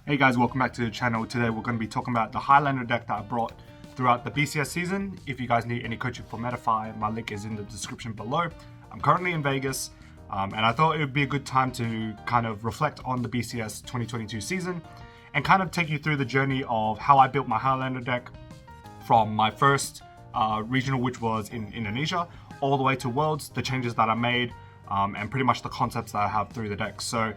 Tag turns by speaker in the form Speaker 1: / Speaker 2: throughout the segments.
Speaker 1: Hey guys, welcome back to the channel. Today we're going to be talking about the Highlander deck that I brought throughout the BCS season. If you guys need any coaching for Metafy, my link is in the description below. I'm currently in Vegas, and I thought it would be a good time to kind of reflect on the BCS 2022 season and kind of take you through the journey of how I built my Highlander deck from my first regional, which was in Indonesia, all the way to Worlds, the changes that I made, and pretty much the concepts that I have through the deck. So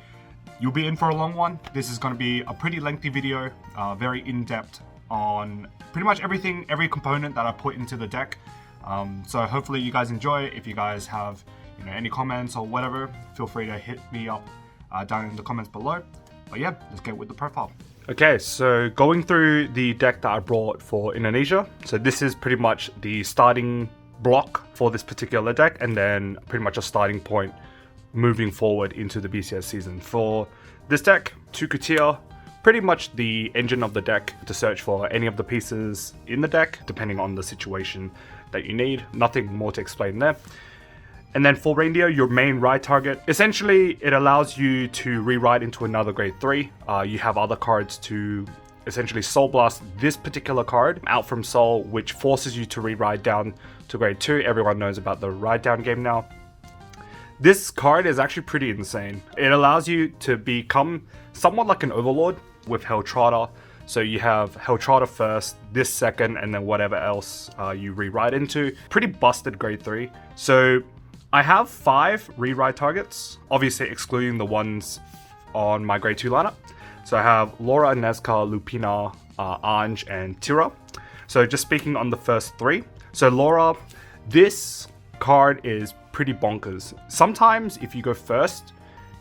Speaker 1: you'll be in for a long one. This is going to be a pretty lengthy video, very in-depth on pretty much everything, every component that I put into the deck. So hopefully you guys enjoy it. If you guys have any comments or whatever, feel free to hit me up down in the comments below. But yeah, let's get with the profile. Okay, so going through the deck that I brought for Indonesia. So this is pretty much the starting block for this particular deck, and then pretty much a starting point moving forward into the BCS season. For this deck, 2 Kutia, pretty much the engine of the deck to search for any of the pieces in the deck, depending on the situation that you need. Nothing more to explain there. And then for Reindeer, your main ride target. Essentially, it allows you to rewrite into another grade 3. You have other cards to essentially Soul Blast this particular card out from Soul, which forces you to rewrite down to grade 2. Everyone knows about the ride down game now. This card is actually pretty insane. It allows you to become somewhat like an overlord with Helltrotter. So you have Helltrotter first, this second, and then whatever else you rewrite into. Pretty busted grade 3. So I have 5 rewrite targets, obviously excluding the ones on my grade 2 lineup. So I have Laura, Nezca, Lupina, Ange, and Tira. So just speaking on the first 3. So Laura, this card is pretty bonkers. Sometimes if you go first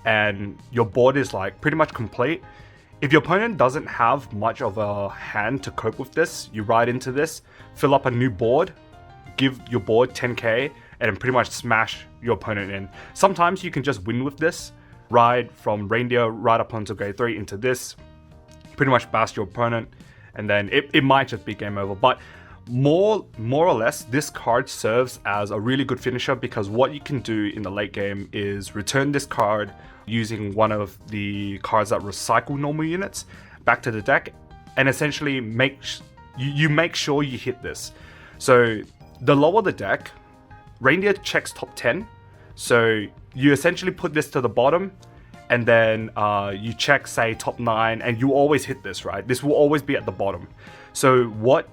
Speaker 1: and your board is like pretty much complete, if your opponent doesn't have much of a hand to cope with this, you ride into this, fill up a new board, give your board 10k, and then pretty much smash your opponent in. Sometimes you can just win with this, ride from Reindeer right up onto grade 3 into this, pretty much bash your opponent, and then it might just be game over. But more or less, this card serves as a really good finisher, because what you can do in the late game is return this card using one of the cards that recycle normal units back to the deck, and essentially make sure you hit this. So the lower the deck, Reindeer checks top 10, so you essentially put this to the bottom, and then you check, say, top 9, and you always hit this, right? This will always be at the bottom. So what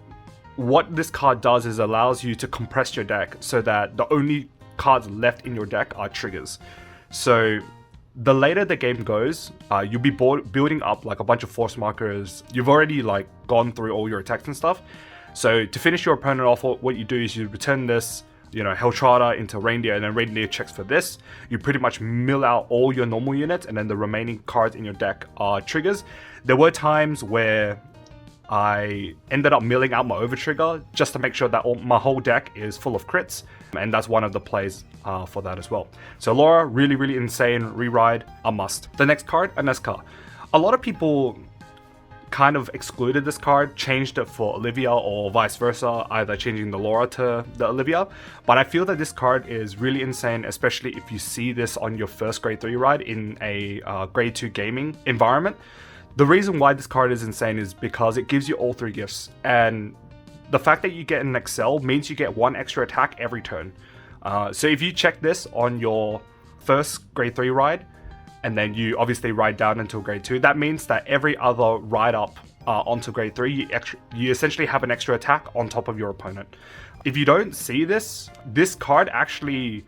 Speaker 1: this card does is allows you to compress your deck so that the only cards left in your deck are triggers. So the later the game goes, you'll be building up like a bunch of force markers. You've already like gone through all your attacks and stuff. So to finish your opponent off, what you do is you return this, Helltrotter into Reindeer, and then Reindeer checks for this. You pretty much mill out all your normal units, and then the remaining cards in your deck are triggers. There were times where I ended up milling out my overtrigger just to make sure that my whole deck is full of crits, and that's one of the plays for that as well. So Laura, really insane rewrite, a must. The next card, Nezca. A lot of people kind of excluded this card, changed it for Olivia or vice versa, either changing the Laura to the Olivia. But I feel that this card is really insane, especially if you see this on your first grade 3 ride in a grade 2 gaming environment. The reason why this card is insane is because it gives you all 3 gifts, and the fact that you get an Excel means you get 1 extra attack every turn. So if you check this on your first grade 3 ride, and then you obviously ride down until grade 2, that means that every other ride up onto grade 3, you essentially have an extra attack on top of your opponent. If you don't see this card actually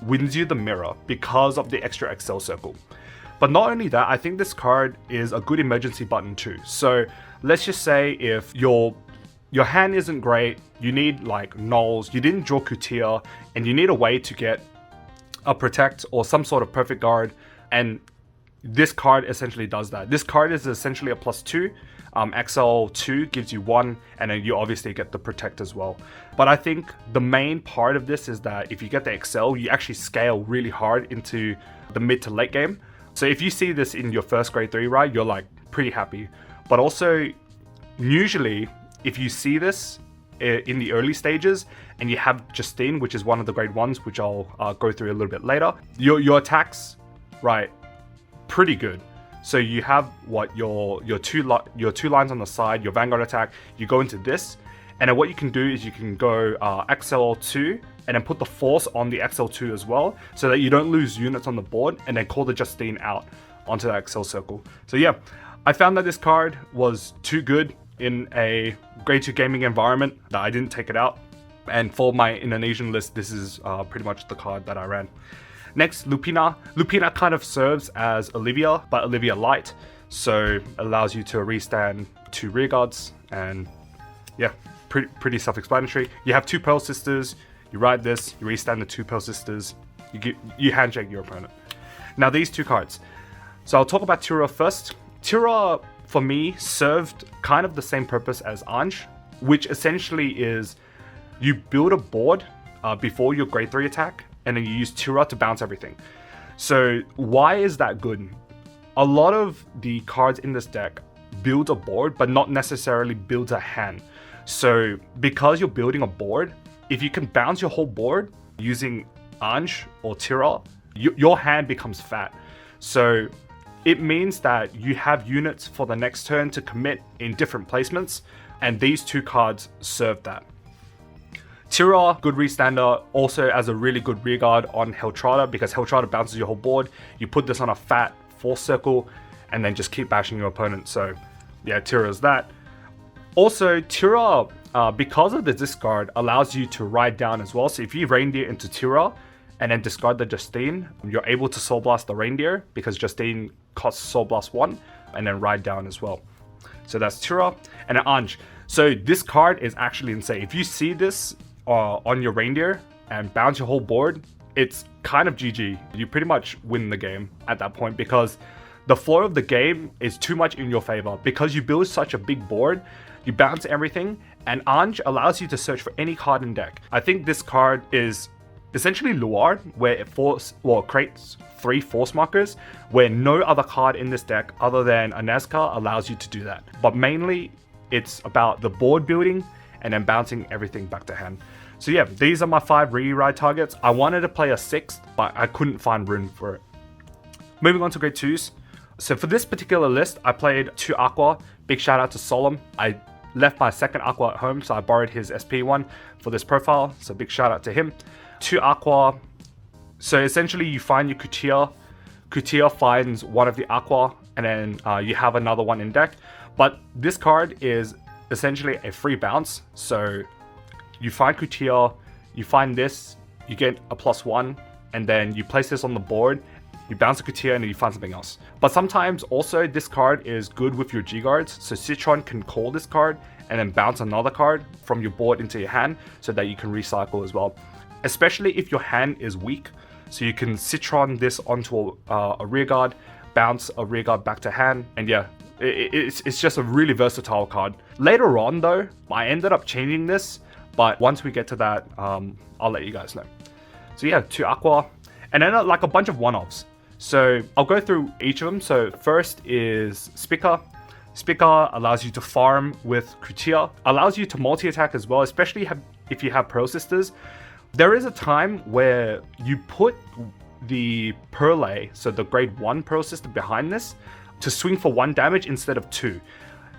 Speaker 1: wins you the mirror because of the extra Excel circle. But not only that, I think this card is a good emergency button too. So let's just say if your hand isn't great, you need like nulls, you didn't draw Kutia, and you need a way to get a protect or some sort of perfect guard, and this card essentially does that. This card is essentially a +2. XL2 gives you 1, and then you obviously get the protect as well. But I think the main part of this is that if you get the Excel, you actually scale really hard into the mid to late game. So if you see this in your first grade 3 ride, you're like pretty happy. But also, usually, if you see this in the early stages and you have Justine, which is one of the grade 1s, which I'll go through a little bit later, your attacks, right, pretty good. So you have your two lines on the side, your Vanguard attack. You go into this, and then what you can do is you can go XL2 and then put the force on the XL2 as well, so that you don't lose units on the board, and then call the Justine out onto that XL circle. So yeah, I found that this card was too good in a grade 2 gaming environment that I didn't take it out. And for my Indonesian list, this is pretty much the card that I ran. Next, Lupina. Lupina kind of serves as Olivia, but Olivia light, so allows you to restand 2 rear guards, and yeah, pretty self-explanatory. You have 2 Pearl Sisters. You ride this, you restand the 2 Pearl Sisters, you handshake your opponent. Now these 2 cards. So I'll talk about Tura first. Tura, for me, served kind of the same purpose as Anj, which essentially is you build a board before your grade 3 attack, and then you use Tura to bounce everything. So why is that good? A lot of the cards in this deck build a board, but not necessarily build a hand. So because you're building a board, if you can bounce your whole board using Anj or Tura, your hand becomes fat. So it means that you have units for the next turn to commit in different placements, and these 2 cards serve that. Tura, good restander, also as a really good rearguard on Heltrata, because Heltrata bounces your whole board. You put this on a fat force circle, and then just keep bashing your opponent. So yeah, Tura is that. Also, Tura, because of the discard, allows you to ride down as well. So if you reindeer into Tura and then discard the Justine, you're able to Soul Blast the reindeer, because Justine costs Soul Blast 1, and then ride down as well. So that's Tura. And then Anj. So this card is actually insane. If you see this on your reindeer and bounce your whole board, it's kind of GG. You pretty much win the game at that point, because the flow of the game is too much in your favor. Because you build such a big board, you bounce everything, and Anj allows you to search for any card in deck. I think this card is essentially Luard, where it creates 3 force markers, where no other card in this deck other than a Nazca allows you to do that. But mainly, it's about the board building and then bouncing everything back to hand. So yeah, these are my 5 re-ride targets. I wanted to play a 6th, but I couldn't find room for it. Moving on to grade 2s. So for this particular list, I played 2 Aqua. Big shout out to Solemn. I left my 2nd Aqua at home, so I borrowed his SP one for this profile. So big shout out to him. 2 Aqua. So essentially you find your Kutia. Kutia finds one of the Aqua, and then you have another one in deck. But this card is essentially a free bounce. So you find Kutia, you find this, you get a +1, and then you place this on the board. You bounce a Kutia and then you find something else. But sometimes also this card is good with your G-Guards. So Citron can call this card and then bounce another card from your board into your hand, so that you can recycle as well. Especially if your hand is weak. So you can Citron this onto a rearguard, bounce a rearguard back to hand, and yeah, it's just a really versatile card. Later on though, I ended up changing this, but once we get to that, I'll let you guys know. So yeah, 2 Aqua, and then like a bunch of one-offs. So I'll go through each of them. So first is Spica. Spica allows you to farm with Kutia, allows you to multi-attack as well, especially if you have Pearl Sisters. There is a time where you put the Perle, so the grade 1 Pearl Sister, behind this to swing for 1 damage instead of 2.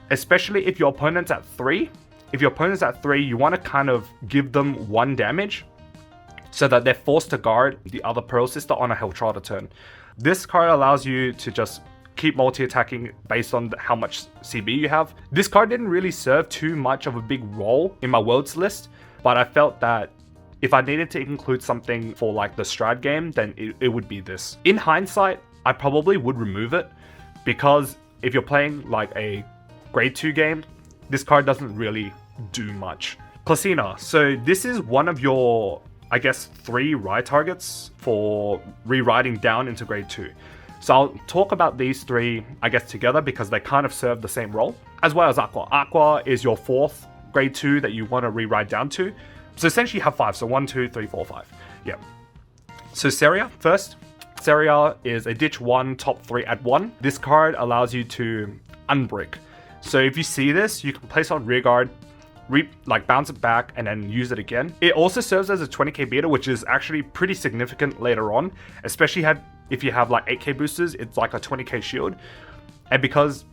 Speaker 1: Especially if your opponent's at 3. If your opponent's at 3, you want to kind of give them 1 damage so that they're forced to guard the other Pearl Sister on a Heltrata turn. This card allows you to just keep multi-attacking based on how much CB you have. This card didn't really serve too much of a big role in my Worlds list, but I felt that if I needed to include something for like the Strad game, then it would be this. In hindsight, I probably would remove it, because if you're playing like a grade 2 game, this card doesn't really do much. Placina. So this is one of your, I guess, 3 ride targets for rewriting down into grade 2. So I'll talk about these 3, I guess, together, because they kind of serve the same role, as well as Aqua. Aqua is your 4th grade 2 that you want to rewrite down to. So essentially you have 5. So 1, 2, 3, 4, 5. Yeah. So Seria first. Seria is a ditch 1, top 3 at 1. This card allows you to unbrick. So if you see this, you can place on rearguard, bounce it back, and then use it again. It also serves as a 20k beta, which is actually pretty significant later on, especially if you have like 8k boosters. It's like a 20k shield. And because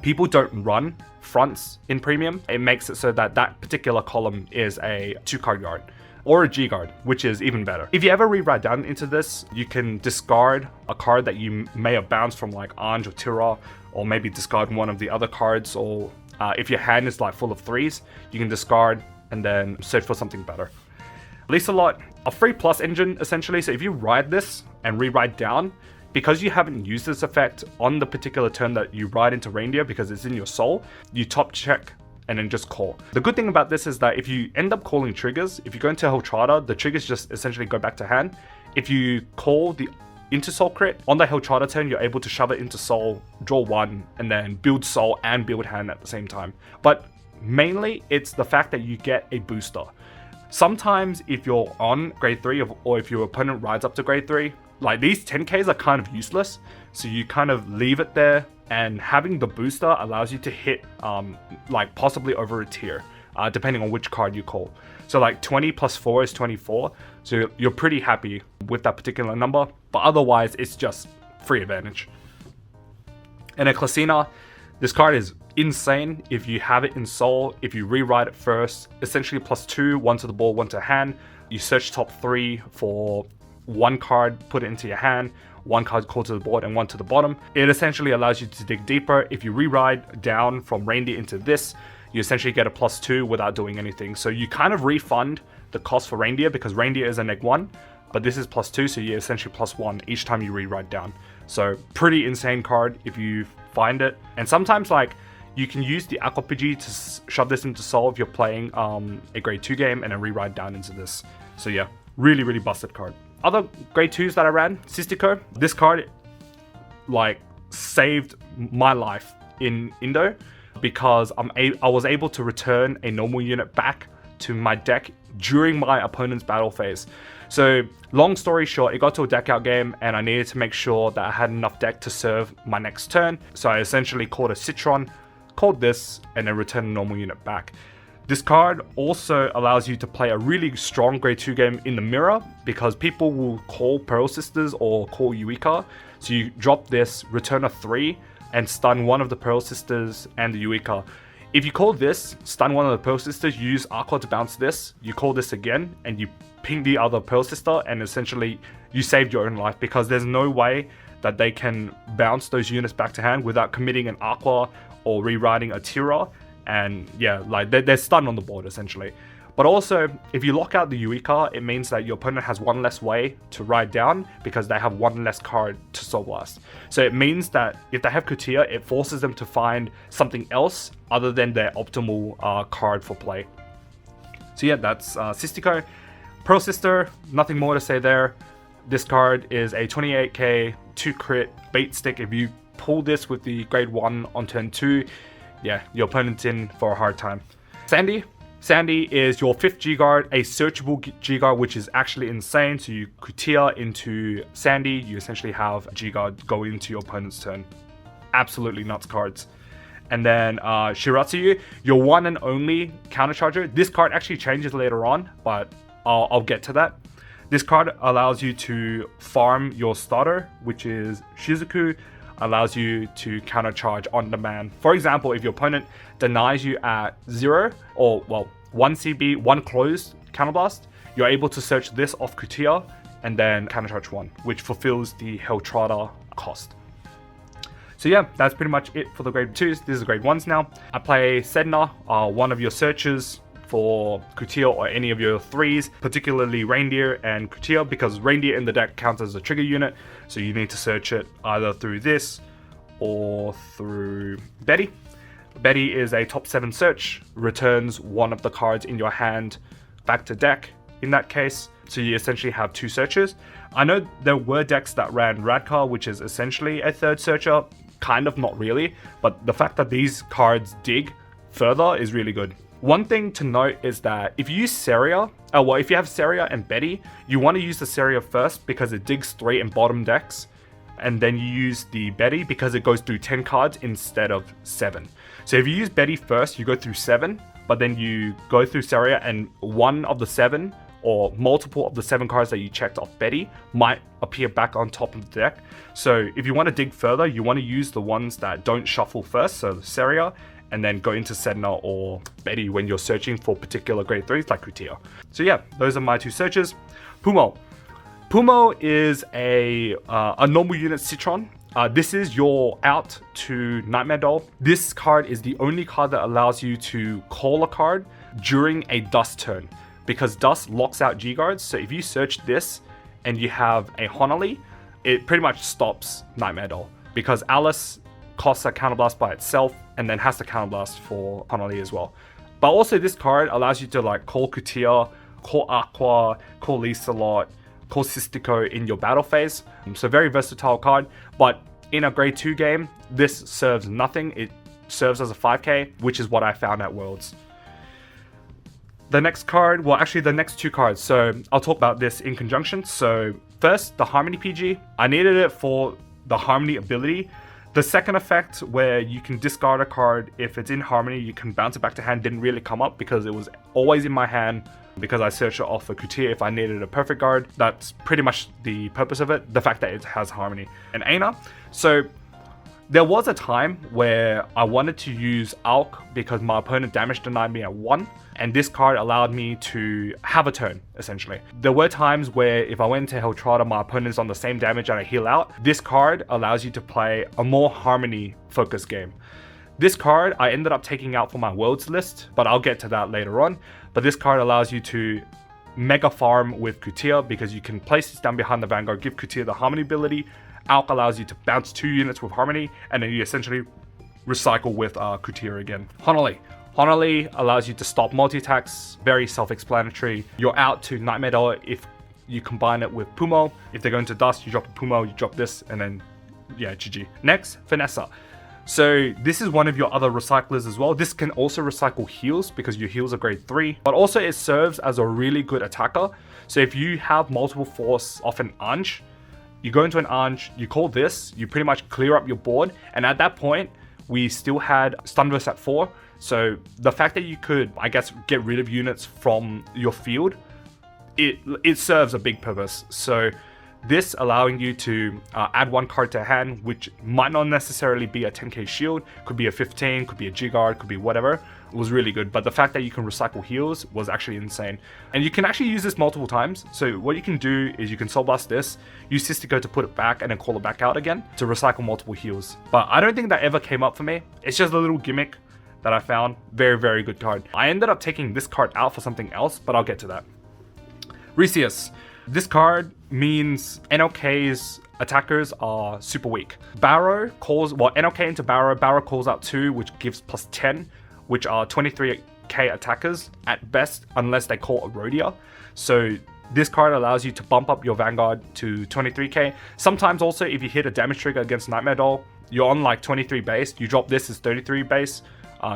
Speaker 1: people don't run fronts in premium, it makes it so that that particular column is a 2-card guard or a G guard, which is even better. If you ever rewrite down into this, you can discard a card that you may have bounced from like Anj or Tira, or maybe discard one of the other cards, or if your hand is like full of 3s, you can discard and then search for something better. Liselot, a 3+ engine essentially, so if you ride this and rewrite down, because you haven't used this effect on the particular turn that you ride into Reindeer because it's in your soul, you top check and then just call. The good thing about this is that if you end up calling triggers, if you go into Hellcharter, the triggers just essentially go back to hand. If you call the into soul crit, on the Hellcharter turn, you're able to shove it into soul, draw 1, and then build soul and build hand at the same time. But mainly, it's the fact that you get a booster. Sometimes if you're on grade 3 or if your opponent rides up to grade 3, like these 10Ks are kind of useless. So you kind of leave it there, and having the booster allows you to hit like possibly over a tier, depending on which card you call. So like 20 plus 4 is 24. So you're pretty happy with that particular number, but otherwise it's just free advantage. And a Klasina, this card is insane if you have it in soul. If you rewrite it first, essentially +2, 1 to the board, 1 to hand. You search top 3 for 1 card, put it into your hand, 1 card called to the board and 1 to the bottom. It essentially allows you to dig deeper. If you rewrite down from Reindeer into this, you essentially get a +2 without doing anything. So you kind of refund the cost for Reindeer because Reindeer is a -1, but this is +2, so you're essentially +1 each time you rewrite down. So pretty insane card if you find it. And sometimes like you can use the Aquapigi to shove this into soul if you're playing a grade 2 game and then rewrite down into this. So yeah, really, really busted card. Other grade 2s that I ran, Sistico. This card like saved my life in Indo because I was able to return a normal unit back to my deck during my opponent's battle phase. So long story short, it got to a deck out game and I needed to make sure that I had enough deck to serve my next turn. So I essentially called a Citron, called this, and then returned a normal unit back. This card also allows you to play a really strong grade 2 game in the mirror because people will call Pearl Sisters or call Eureka. So you drop this, return a 3, and stun one of the Pearl Sisters and the Eureka. If you call this, stun one of the Pearl Sisters, you use Aqua to bounce this, you call this again, and you ping the other Pearl Sister, and essentially you saved your own life because there's no way that they can bounce those units back to hand without committing an Aqua or rewriting a Tira. And yeah, like they're stunned on the board essentially. But also, if you lock out the Eureka, it means that your opponent has 1 less way to ride down because they have 1 less card to Soul Blast. So it means that if they have Kutia, it forces them to find something else other than their optimal card for play. So yeah, that's Sistico. Pearl Sister, nothing more to say there. This card is a 28k 2 crit bait stick. If you pull this with the grade 1 on turn 2, yeah, your opponent's in for a hard time. Sandy. Sandy is your 5th G-Guard, a searchable G-Guard, which is actually insane. So you Kutia into Sandy, you essentially have G-Guard go into your opponent's turn. Absolutely nuts cards. And then Shiratsuyu, your 1 and only countercharger. This card actually changes later on, but I'll get to that. This card allows you to farm your starter, which is Shizuku, allows you to countercharge on demand. For example, if your opponent denies you at 0 or 1 CB, 1 closed counterblast, you're able to search this off Kutia and then countercharge 1, which fulfills the Hellcharter cost. So yeah, that's pretty much it for the grade 2s. This is grade 1s now. I play Sedna, one of your searches for Kutia or any of your 3s, particularly Reindeer and Kutia, because Reindeer in the deck counts as a trigger unit, so you need to search it either through this or through Betty. Betty is a top 7 search, returns 1 of the cards in your hand back to deck in that case, so you essentially have 2 searches. I know there were decks that ran Radcar, which is essentially a 3rd searcher, kind of, not really, but the fact that these cards dig further is really good. One thing to note is that if you use Seria, if you have Seria and Betty, you want to use the Seria first because it digs 3 in bottom decks, and then you use the Betty because it goes through 10 cards instead of 7. So if you use Betty first, you go through 7, but then you go through Seria and 1 of the 7 or multiple of the 7 cards that you checked off Betty might appear back on top of the deck. So if you want to dig further, you want to use the ones that don't shuffle first, so Seria, and then go into Sedna or Betty when you're searching for particular grade 3s like Kutia. So yeah, those are my 2 searches. Pumo. Pumo is a normal unit Citron. This is your out to Nightmare Doll. This card is the only card that allows you to call a card during a Dust turn, because Dust locks out G-Guards. So if you search this and you have a Honolly, it pretty much stops Nightmare Doll, because Alice costs a counterblast by itself and then has to counterblast for Honolly as well. But also this card allows you to like call Kutia, call Aqua, call Liselot, call Sistico in your battle phase. So very versatile card, but in a grade 2 game, this serves nothing. It serves as a 5k, which is what I found at Worlds. The next card, well actually the next 2 cards, so I'll talk about this in conjunction. So first, the Harmony PG. I needed it for the Harmony ability. The second effect, where you can discard a card if it's in Harmony, you can bounce it back to hand, didn't really come up because it was always in my hand, because I searched it off for Kutia if I needed a perfect guard. That's pretty much the purpose of it, the fact that it has Harmony. And Aina, so there was a time where I wanted to use Alk because my opponent damage denied me at 1, and this card allowed me to have a turn, essentially. There were times where if I went into Heltrata, my opponent's on the same damage and I heal out. This card allows you to play a more Harmony focused game. This card I ended up taking out for my Worlds list, but I'll get to that later on. But this card allows you to mega farm with Kutia, because you can place this down behind the Vanguard, give Kutia the Harmony ability. Alk allows you to bounce 2 units with Harmony, and then you essentially recycle with Kutia again. Honolly allows you to stop multi-attacks, very self-explanatory. You're out to Nightmare Doll if you combine it with Pumo. If they're going to Dust, you drop a Pumo, you drop this, and then yeah, GG. Next, Vanessa. So this is one of your other recyclers as well. This can also recycle heals because your heals are grade 3, but also it serves as a really good attacker. So if you have multiple force off an Anj, you go into an Anj, you call this, you pretty much clear up your board, and at that point, we still had Stunverse at 4. So the fact that you could, I guess, get rid of units from your field, it serves a big purpose. So this allowing you to add 1 card to hand, which might not necessarily be a 10k shield, could be a 15, could be a G-Guard, could be whatever, was really good. But the fact that you can recycle heals was actually insane. And you can actually use this multiple times. So what you can do is you can Soul Blast this, use Sistico to put it back and then call it back out again to recycle multiple heals. But I don't think that ever came up for me. It's just a little gimmick that I found. Very, very good card. I ended up taking this card out for something else, but I'll get to that. Resius. This card means NLK's attackers are super weak. Barrow calls, well, NLK into Barrow. Barrow calls out 2, which gives plus 10, which are 23k attackers at best, unless they call a Rhodia. So this card allows you to bump up your Vanguard to 23k. Sometimes also, if you hit a damage trigger against Nightmare Doll, you're on like 23 base, you drop this as 33 base,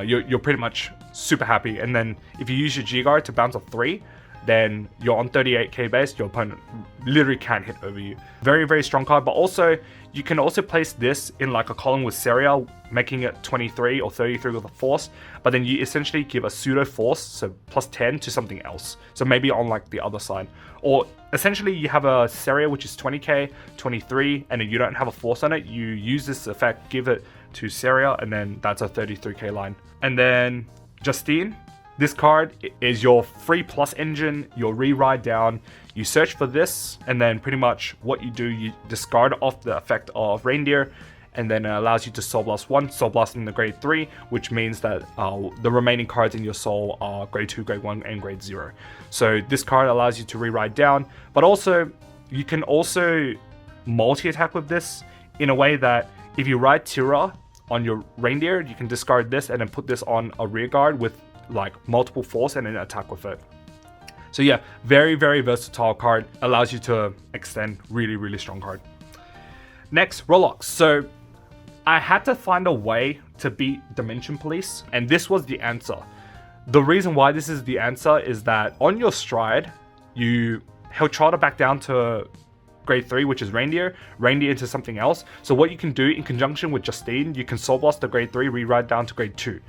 Speaker 1: you're pretty much super happy. And then if you use your G-Guard to bounce a 3, then you're on 38k base, your opponent literally can't hit over you. Very, very strong card, but also you can also place this in like a column with Seria, making it 23 or 33 with a force, but then you essentially give a pseudo force, so plus 10 to something else. So maybe on like the other side. Or essentially you have a Seria which is 20k, 23, and then you don't have a force on it, you use this effect, give it to Seria, and then that's a 33k line. And then Justine. This card is your free plus engine, your re-ride down. You search for this, and then pretty much what you do, you discard off the effect of Reindeer, and then it allows you to Soul Blast 1, Soul Blast in the grade 3, which means that the remaining cards in your soul are grade 2, grade 1, and grade 0. So this card allows you to re-ride down, but also you can also multi-attack with this in a way that if you ride Tira on your Reindeer, you can discard this and then put this on a rear guard with like multiple force and then attack with it. So yeah, very, very versatile card. Allows you to extend. Really, really strong card. Next, Rolox. So I had to find a way to beat Dimension Police, and this was the answer. The reason why this is the answer is that on your stride, he'll try to back down to grade 3, which is Reindeer into something else. So what you can do in conjunction with Justine, you can Soul Blast the grade 3, re-ride down to grade 2.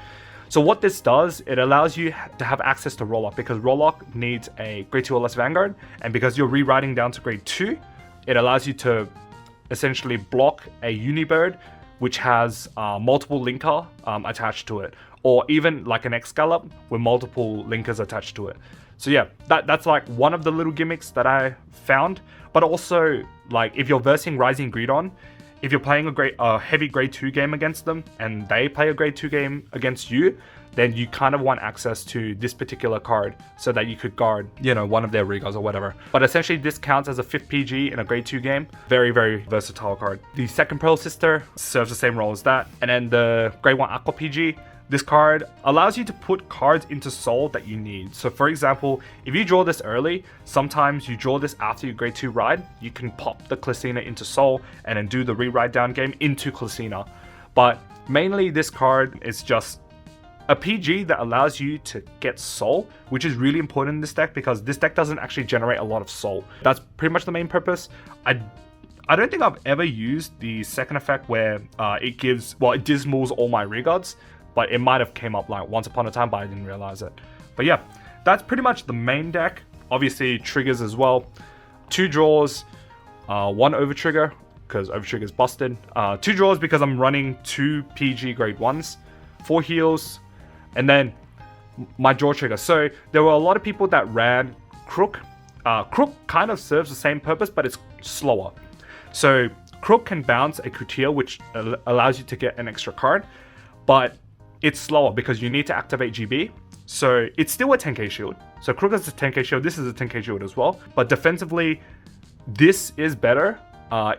Speaker 1: So what this does, it allows you to have access to Rollock, because Rollock needs a grade 2 or less Vanguard, and because you're rewriting down to grade 2, it allows you to essentially block a Unibird which has multiple linker attached to it, or even like an Excalibur with multiple linkers attached to it. So yeah, that's like one of the little gimmicks that I found. But also, like, if you're versing Rising Greedon, if you're playing a heavy grade 2 game against them and they play a grade 2 game against you, then you kind of want access to this particular card so that you could guard, you know, one of their Regas or whatever. But essentially this counts as a 5th PG in a grade 2 game. Very, very versatile card. The second Pearl Sister serves the same role as that. And then the grade 1 Aqua PG, this card allows you to put cards into soul that you need. So for example, if you draw this early, sometimes you draw this after your grade 2 ride, you can pop the Clicina into soul and then do the re-ride down game into Clicina. But mainly this card is just a PG that allows you to get soul, which is really important in this deck because this deck doesn't actually generate a lot of soul. That's pretty much the main purpose. I don't think I've ever used the second effect where it dismals all my regards, but it might have came up like once upon a time, but I didn't realize it. But yeah, that's pretty much the main deck. Obviously triggers as well. 2 draws, 1 over trigger because over trigger is busted. 2 draws because I'm running 2 PG grade 1s, 4 heals, and then my draw trigger. So there were a lot of people that ran Crook. Crook kind of serves the same purpose, but it's slower. So Crook can bounce a Coutier, which allows you to get an extra card, but it's slower because you need to activate GB. So it's still a 10k shield. So Crook is a 10k shield, this is a 10k shield as well. But defensively, this is better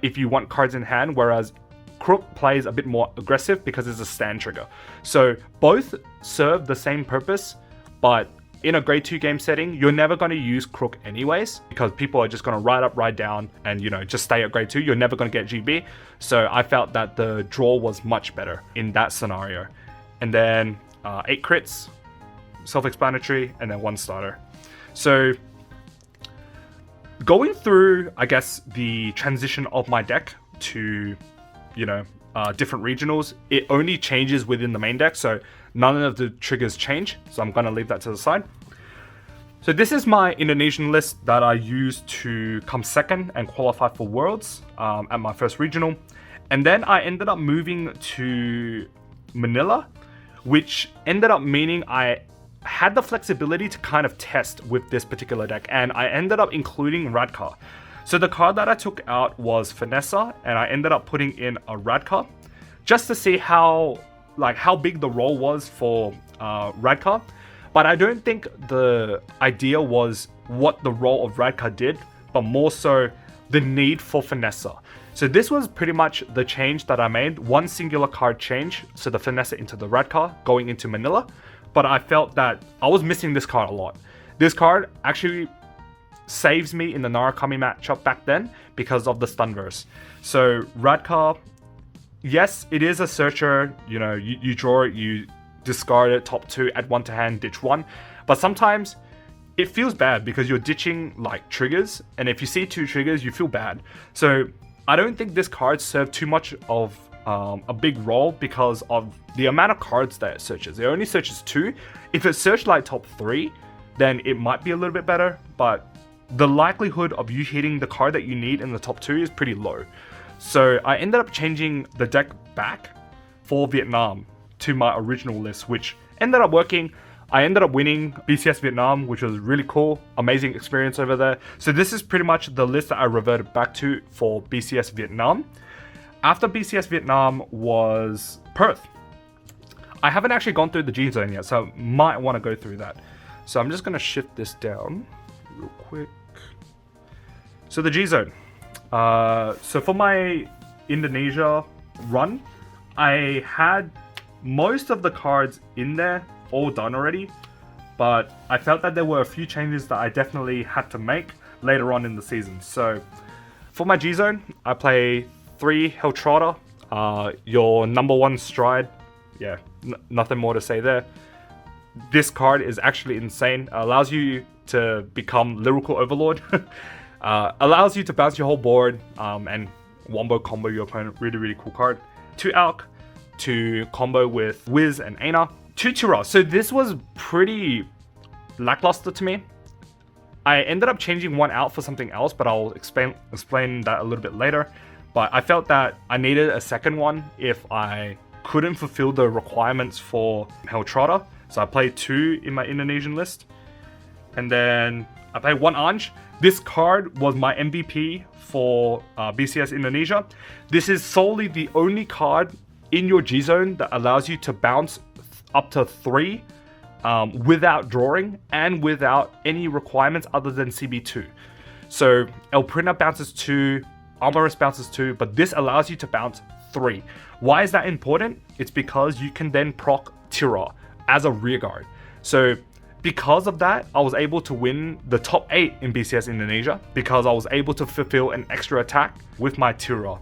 Speaker 1: if you want cards in hand, whereas Crook plays a bit more aggressive because it's a stand trigger. So both serve the same purpose, but in a grade 2 game setting, you're never going to use Crook anyways, because people are just going to ride up, ride down, and, you know, just stay at grade 2. You're never going to get GB. So I felt that the draw was much better in that scenario. And then 8 crits, self-explanatory, and then 1 starter. So going through, I guess, the transition of my deck to, you know, different regionals, it only changes within the main deck, so none of the triggers change, so I'm gonna leave that to the side. So this is my Indonesian list that I used to come second and qualify for Worlds at my first regional. And then I ended up moving to Manila, which ended up meaning I had the flexibility to kind of test with this particular deck, and I ended up including Radka. So the card that I took out was Finessa, and I ended up putting in a Radka just to see how big the role was for Radka. But I don't think the idea was what the role of Radka did, but more so the need for Finessa. So this was pretty much the change that I made, one singular card change, so the Finessa into the Radka going into Manila. But I felt that I was missing this card a lot. This card actually saves me in the Narukami matchup back then because of the Stunverse. So Radka, yes, it is a searcher, you know, you draw it, you discard it, top 2, add 1 to hand, ditch 1. But sometimes it feels bad because you're ditching like triggers, and if you see 2 triggers, you feel bad. So I don't think this card served too much of a big role because of the amount of cards that it searches. It only searches 2. If it searched like top 3, then it might be a little bit better, but the likelihood of you hitting the card that you need in the top 2 is pretty low. So I ended up changing the deck back for Vietnam to my original list, which ended up working. I ended up winning BCS Vietnam, which was really cool, amazing experience over there. So this is pretty much the list that I reverted back to for BCS Vietnam. After BCS Vietnam was Perth. I haven't actually gone through the G zone yet, so I might want to go through that. So I'm just going to shift this down real quick. So the G zone. So for my Indonesia run, I had most of the cards in there all done already, but I felt that there were a few changes that I definitely had to make later on in the season. So for my G zone, I play 3 Heltrata, your number 1 Stride. Yeah, nothing more to say there. This card is actually insane. Allows you to become Lyrical Overlord. Allows you to bounce your whole board and wombo combo your opponent. Really, really cool card. 2 Alk to combo with Wiz and Aina. 2 Tira. So this was pretty lackluster to me. I ended up changing one out for something else, but I'll explain that a little bit later. But I felt that I needed a second one if I couldn't fulfill the requirements for Helltrotter. So I played 2 in my Indonesian list. And then I played 1 Anj. This card was my MVP for BCS Indonesia. This is solely the only card in your G zone that allows you to bounce up to 3 without drawing and without any requirements other than CB2. So El Printer bounces 2, Armorist bounces 2, but this allows you to bounce 3. Why is that important? It's because you can then proc Tira as a rearguard. So because of that, I was able to win the top 8 in BCS Indonesia because I was able to fulfill an extra attack with my Tira.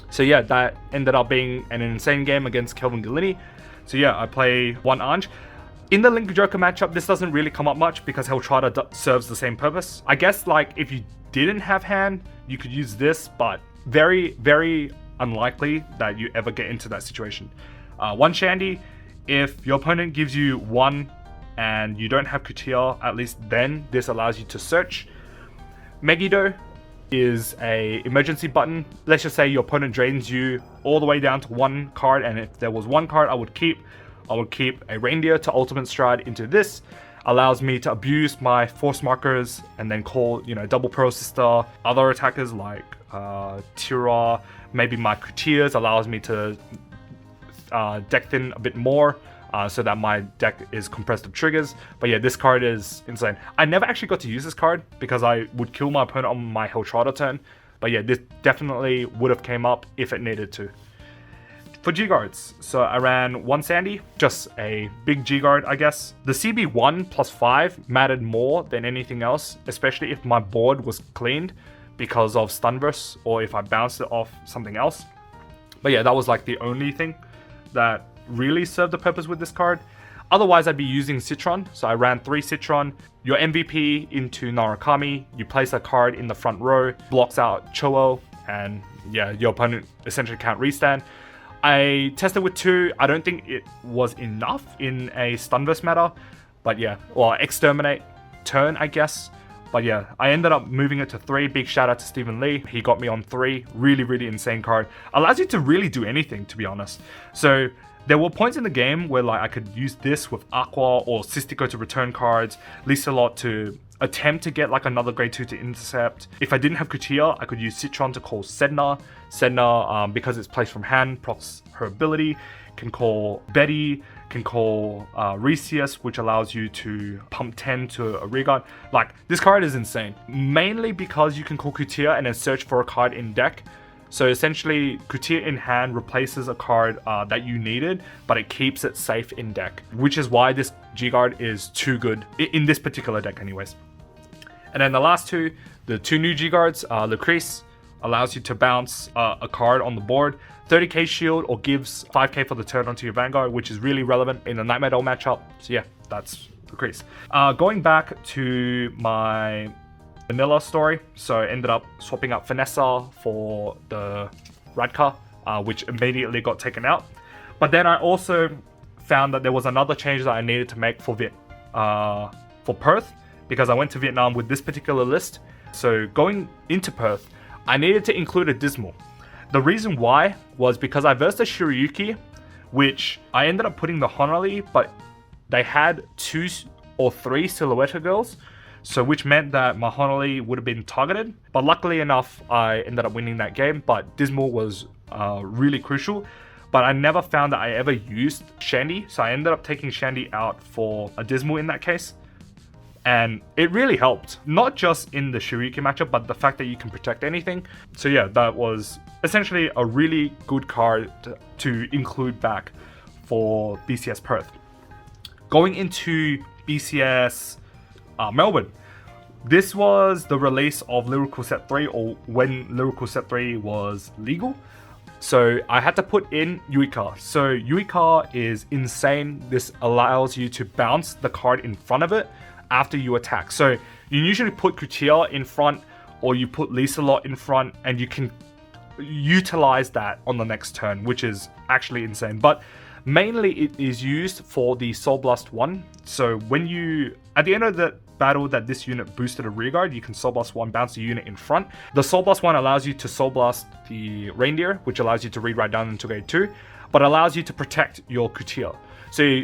Speaker 1: So yeah, that ended up being an insane game against Kelvin Galini. So yeah, I play 1 Anj. In the Link Joker matchup, this doesn't really come up much because Helltrotter serves the same purpose. I guess like if you didn't have hand, you could use this, but very, very unlikely that you ever get into that situation. 1 Shandy, if your opponent gives you 1 and you don't have Kutia, at least then this allows you to search. Megiddo is a emergency button. Let's just say your opponent drains you all the way down to 1 card, and if there was 1 card I would keep a Reindeer to Ultimate Stride into this. Allows me to abuse my force markers and then call, double Pearl Sister. Other attackers like Tira, maybe my Kutias allows me to deck thin a bit more so that my deck is compressed of triggers. But yeah, this card is insane. I never actually got to use this card because I would kill my opponent on my Helltrotter turn. But yeah, this definitely would have came up if it needed to. For G-Guards, so I ran 1 Sandy, just a big G-Guard, I guess. The CB1 plus 5 mattered more than anything else, especially if my board was cleaned because of Stunverse or if I bounced it off something else. But yeah, that was like the only thing that really served the purpose with this card. Otherwise, I'd be using Citron. So I ran 3 Citron. Your MVP into Narakami, you place a card in the front row, blocks out Cho'o, and yeah, your opponent essentially can't restand. I tested with 2. I don't think it was enough in a Stunverse matter, but yeah, well, Exterminate turn, I guess. But yeah, I ended up moving it to 3. Big shout out to Stephen Lee. He got me on 3. Really, really insane card. Allows you to really do anything, to be honest. So there were points in the game where like I could use this with Aqua or Sistico to return cards, Liselot to attempt to get like another grade 2 to intercept. If I didn't have Kutia, I could use Citron to call Sedna. Sedna, because it's placed from hand, procs her ability, can call Betty, can call Resius, which allows you to pump 10 to a rearguard. Like, this card is insane. Mainly because you can call Kutia and then search for a card in deck. So essentially, Kutia in hand replaces a card that you needed, but it keeps it safe in deck, which is why this G-Guard is too good in this particular deck anyways. And then the last 2, the 2 new G-Guards, Lucrece allows you to bounce a card on the board, 30k shield, or gives 5k for the turn onto your Vanguard, which is really relevant in the Nightmare Doll matchup. So yeah, that's Lucrece. Going back to my vanilla story, so I ended up swapping out Vanessa for the Radka, which immediately got taken out. But then I also found that there was another change that I needed to make for Perth, because I went to Vietnam with this particular list. So going into Perth, I needed to include a Dismal. The reason why was because I versed a Shiryuki, which I ended up putting the Honolulu, but they had 2 or 3 Silhouette girls, so which meant that my Honolulu would have been targeted. But luckily enough, I ended up winning that game, but Dismal was really crucial. But I never found that I ever used Shandy, so I ended up taking Shandy out for a Dismal in that case. And it really helped, not just in the Shuriken matchup, but the fact that you can protect anything. So yeah, that was essentially a really good card to include back for BCS Perth. Going into BCS Melbourne, this was the release of Lyrical Set 3, or when Lyrical Set 3 was legal. So I had to put in Yuika. So Yuika is insane. This allows you to bounce the card in front of it after you attack. So you usually put Kutia in front, or you put Liselot in front, and you can utilize that on the next turn, which is actually insane. But Mainly it is used for the Soul Blast 1. So when you, at the end of the battle that this unit boosted a rearguard, you can Soul Blast 1, bounce the unit in front. The Soul Blast 1 allows you to Soul Blast the Reindeer, which allows you to read right down into grade 2, but allows you to protect your Coutier. So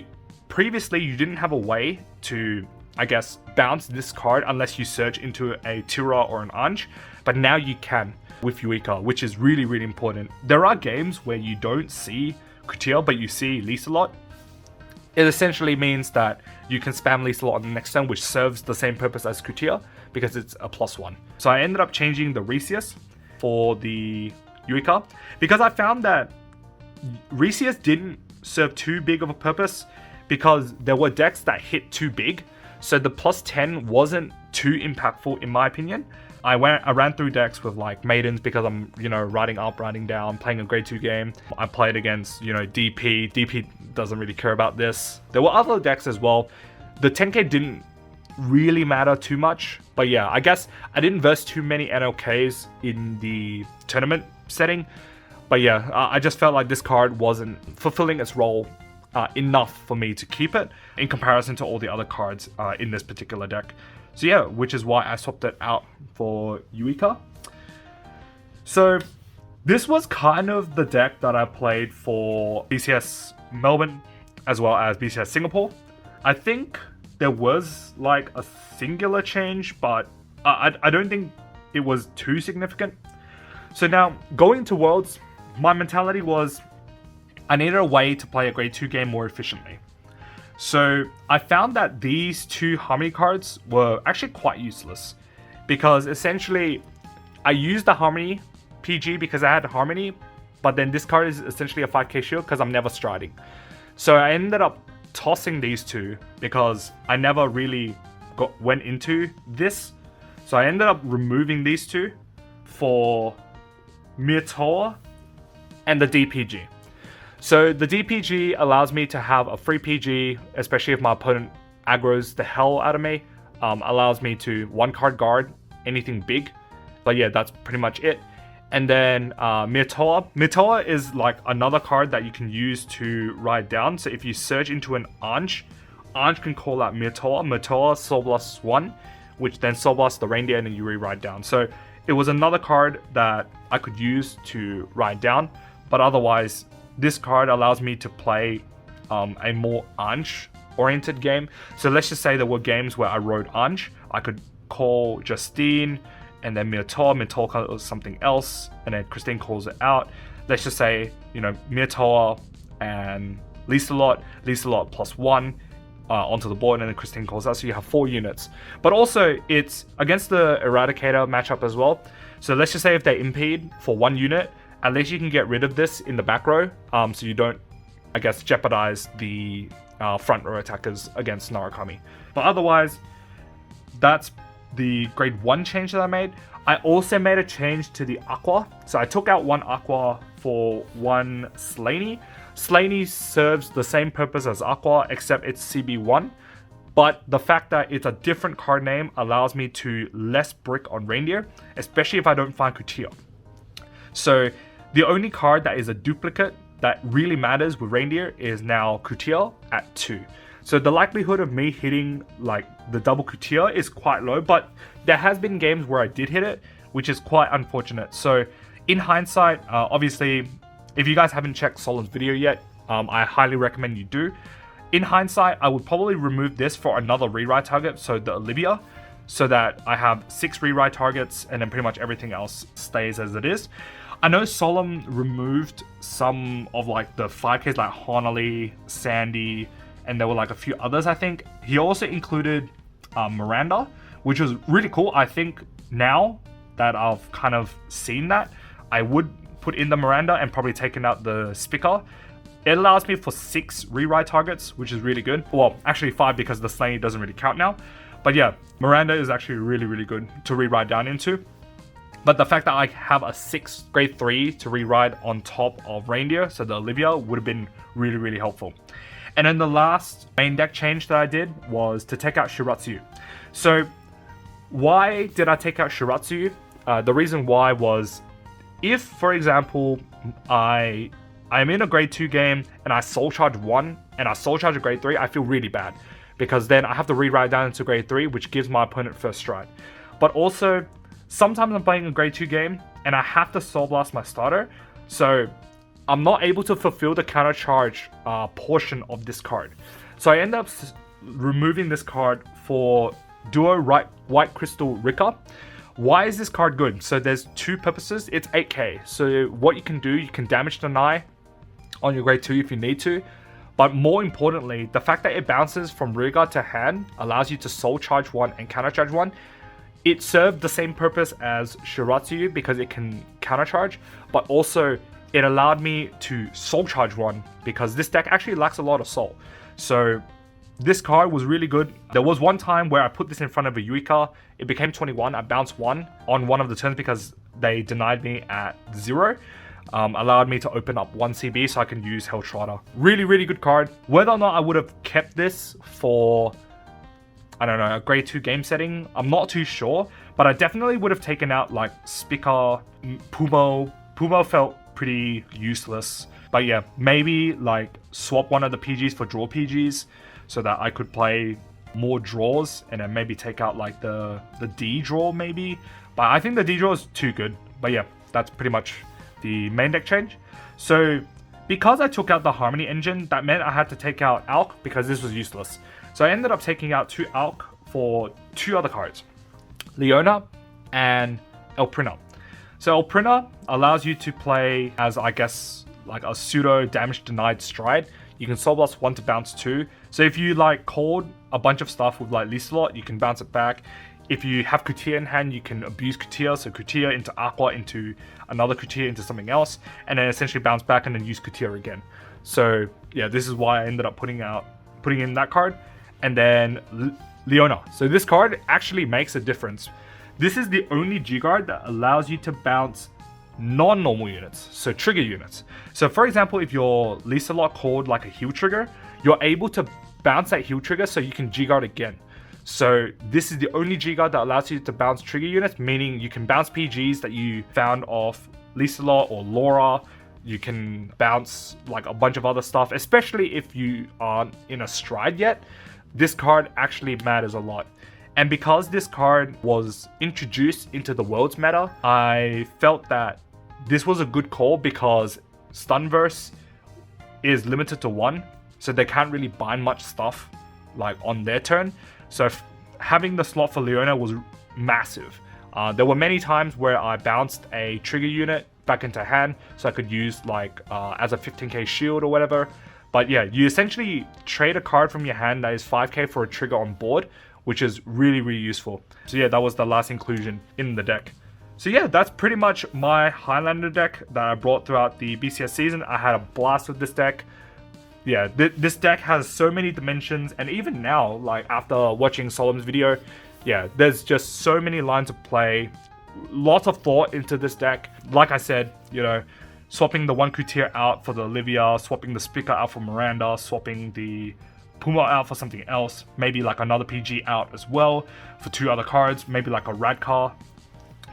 Speaker 1: previously you didn't have a way to, I guess, bounce this card unless you search into a Tira or an Anj, but now you can with Eureka, which is really, really important. There are games where you don't see Coutier, but you see Lieselot. It essentially means that you can spam Lieselot on the next turn, which serves the same purpose as Coutier because it's a +1. So I ended up changing the Resius for the Eureka because I found that Resius didn't serve too big of a purpose because there were decks that hit too big. So the +10 wasn't too impactful in my opinion. I ran through decks with like Maidens because I'm, riding up, riding down, playing a grade 2 game. I played against, DP. DP doesn't really care about this. There were other decks as well. The 10k didn't really matter too much. But yeah, I guess I didn't verse too many NLKs in the tournament setting. But yeah, I just felt like this card wasn't fulfilling its role enough for me to keep it in comparison to all the other cards in this particular deck. So yeah, which is why I swapped it out for Eureka. So this was kind of the deck that I played for BCS Melbourne as well as BCS Singapore. I think there was like a singular change, but I don't think it was too significant. So now going to Worlds, my mentality was I needed a way to play a grade 2 game more efficiently. So I found that these 2 Harmony cards were actually quite useless because essentially I used the Harmony PG because I had Harmony, but then this card is essentially a 5k shield because I'm never striding. So I ended up tossing these 2 because I never really went into this. So I ended up removing these 2 for Myrtor and the DPG. So the DPG allows me to have a free PG, especially if my opponent aggroes the hell out of me. Allows me to 1-card guard anything big. But yeah, that's pretty much it. And then Myrtor. Myrtor is like another card that you can use to ride down. So if you search into an Anj, Anj can call out Myrtor. Myrtor Soul Blast 1, which then Soul Blast the Reindeer and then you ride down. So it was another card that I could use to ride down. But otherwise, this card allows me to play a more Anj-oriented game. So let's just say there were games where I rode Anj. I could call Justine and then Myrtor. Myrtor calls something else, and then Christine calls it out. Let's just say, Myrtor and Lieselot. Lieselot +1 onto the board, and then Christine calls out. So you have 4 units. But also, it's against the Eradicator matchup as well. So let's just say if they impede for 1 unit, at least you can get rid of this in the back row, so you don't, I guess, jeopardize the front row attackers against Narukami. But otherwise, that's the grade 1 change that I made. I also made a change to the Aqua. So I took out 1 Aqua for 1 Slaney. Slaney serves the same purpose as Aqua, except it's CB1. But the fact that it's a different card name allows me to less brick on Reindeer, especially if I don't find Coutier. So the only card that is a duplicate that really matters with Reindeer is now Coutier at 2. So the likelihood of me hitting like the double Coutier is quite low, but there has been games where I did hit it, which is quite unfortunate. So in hindsight, obviously, if you guys haven't checked Solemn's video yet, I highly recommend you do. In hindsight, I would probably remove this for another rewrite target, so the Olivia, so that I have 6 rewrite targets and then pretty much everything else stays as it is. I know Solemn removed some of like the 5Ks like Honolly, Sandy, and there were like a few others, I think. He also included Miranda, which was really cool. I think now that I've kind of seen that, I would put in the Miranda and probably taken out the Spicker. It allows me for 6 rewrite targets, which is really good. Well, actually 5 because the Slaney doesn't really count now. But yeah, Miranda is actually really, really good to rewrite down into. But the fact that I have a 6 grade 3 to rewrite on top of Reindeer, so the Olivia, would have been really, really helpful. And then the last main deck change that I did was to take out Shiratsu. So why did I take out Shiratsu? The reason why was if, for example, I
Speaker 2: I'm in a grade 2 game and I soul charge 1 and I soul charge a grade 3, I feel really bad. Because then I have to rewrite down into grade 3, which gives my opponent first stride. But also, sometimes I'm playing a grade 2 game and I have to soul blast my starter. So I'm not able to fulfill the counter charge portion of this card. So I end up removing this card for Duo White Crystal Rika. Why is this card good? So there's two purposes. It's 8k. So what you can do, you can damage deny on your grade 2 if you need to. But more importantly, the fact that it bounces from rearguard to hand allows you to soul charge 1 and counter charge 1. It served the same purpose as Shiratsu because it can counter charge, but also it allowed me to soul charge 1 because this deck actually lacks a lot of soul. So this card was really good. There was one time where I put this in front of a Yuika. It became 21. I bounced 1 on one of the turns because they denied me at 0. Allowed me to open up 1 CB so I can use Helltrotter. Really, really good card. Whether or not I would have kept this for, I don't know, a grade 2 game setting, I'm not too sure. But I definitely would have taken out like Spica, Pumo. Pumo felt pretty useless. But yeah, maybe like swap one of the PGs for draw PGs so that I could play more draws and then maybe take out like the D draw maybe. But I think the D draw is too good. But yeah, that's pretty much the main deck change. So because I took out the Harmony engine, that meant I had to take out Alk because this was useless. So I ended up taking out 2 Alk for 2 other cards, Leona and Elprina. So Elprina allows you to play as, I guess, like a pseudo damage denied stride. You can soul blast 1 to bounce 2. So if you like called a bunch of stuff with like Liselot, you can bounce it back. If you have Kutia in hand, you can abuse Kutia. So Kutia into Aqua, into another Kutia, into something else, and then essentially bounce back and then use Kutia again. So yeah, this is why I ended up putting in that card. And then Leona. So this card actually makes a difference. This is the only G-Guard that allows you to bounce non-normal units, so trigger units. So for example, if your Liselot called like a heal trigger, you're able to bounce that heal trigger so you can G-Guard again. So this is the only G-Guard that allows you to bounce trigger units, meaning you can bounce PGs that you found off Liselot or Laura. You can bounce like a bunch of other stuff, especially if you aren't in a stride yet. This card actually matters a lot. And because this card was introduced into the Worlds meta, I felt that this was a good call because Stunverse is limited to 1, so they can't really bind much stuff like on their turn. So having the slot for Leona was massive. There were many times where I bounced a trigger unit back into hand so I could use like as a 15k shield or whatever. But yeah, you essentially trade a card from your hand that is 5k for a trigger on board, which is really, really useful. So yeah, that was the last inclusion in the deck. So yeah, that's pretty much my Highlander deck that I brought throughout the BCS season. I had a blast with this deck. Yeah, this deck has so many dimensions, and even now, like after watching Solemn's video, yeah, there's just so many lines of play, lots of thought into this deck. Like I said, you know, swapping the 1 Kutir out for the Olivia, swapping the Spica out for Miranda, swapping the Puma out for something else, maybe like another PG out as well for 2 other cards, maybe like a Radka,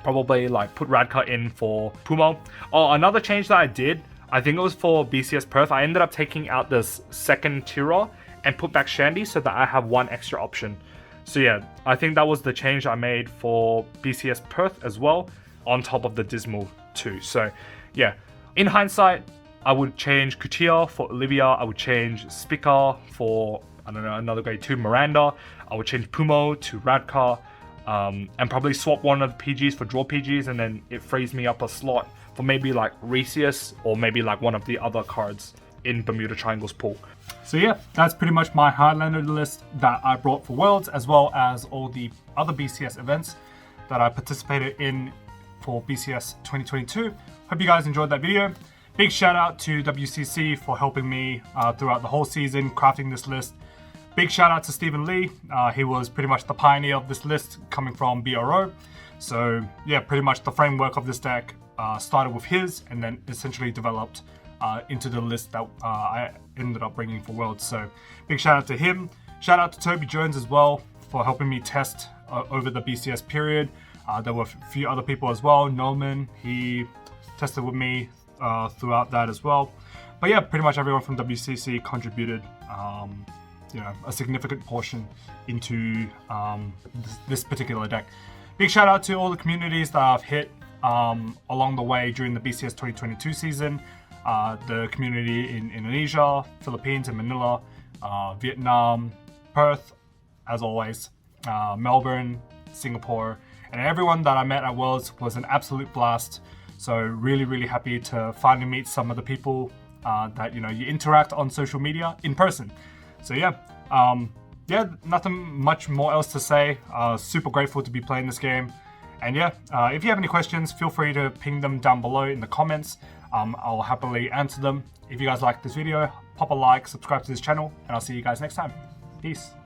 Speaker 2: probably like put Radka in for Puma. Oh, another change that I did, I think it was for BCS Perth, I ended up taking out this second Tira and put back Shandy so that I have 1 extra option. So yeah, I think that was the change I made for BCS Perth as well, on top of the Dismal too. So yeah, in hindsight, I would change Kutia for Olivia. I would change Spica for, I don't know, another grade 2 Miranda. I would change Pumo to Radka, and probably swap one of the PGs for draw PGs, and then it frees me up a slot for maybe like Resius or maybe like one of the other cards in Bermuda Triangle's pool.
Speaker 1: So yeah, that's pretty much my Highlander list that I brought for Worlds, as well as all the other BCS events that I participated in for BCS 2022. Hope you guys enjoyed that video. Big shout out to WCC for helping me throughout the whole season, crafting this list. Big shout out to Stephen Lee. He was pretty much the pioneer of this list coming from BRO. So yeah, pretty much the framework of this deck started with his and then essentially developed into the list that I ended up bringing for Worlds. So big shout out to him. Shout out to Toby Jones as well for helping me test over the BCS period. There were a few other people as well. Nolan, he tested with me throughout that as well. But yeah, pretty much everyone from WCC contributed, a significant portion into this particular deck. Big shout out to all the communities that I've hit along the way during the BCS 2022 season. The community in Indonesia, Philippines and Manila, Vietnam, Perth, as always, Melbourne, Singapore, and everyone that I met at Worlds was an absolute blast. So really, really happy to finally meet some of the people that you interact on social media in person. So yeah, nothing much more else to say. Super grateful to be playing this game. And yeah, if you have any questions, feel free to ping them down below in the comments. I'll happily answer them. If you guys like this video, pop a like, subscribe to this channel, and I'll see you guys next time. Peace.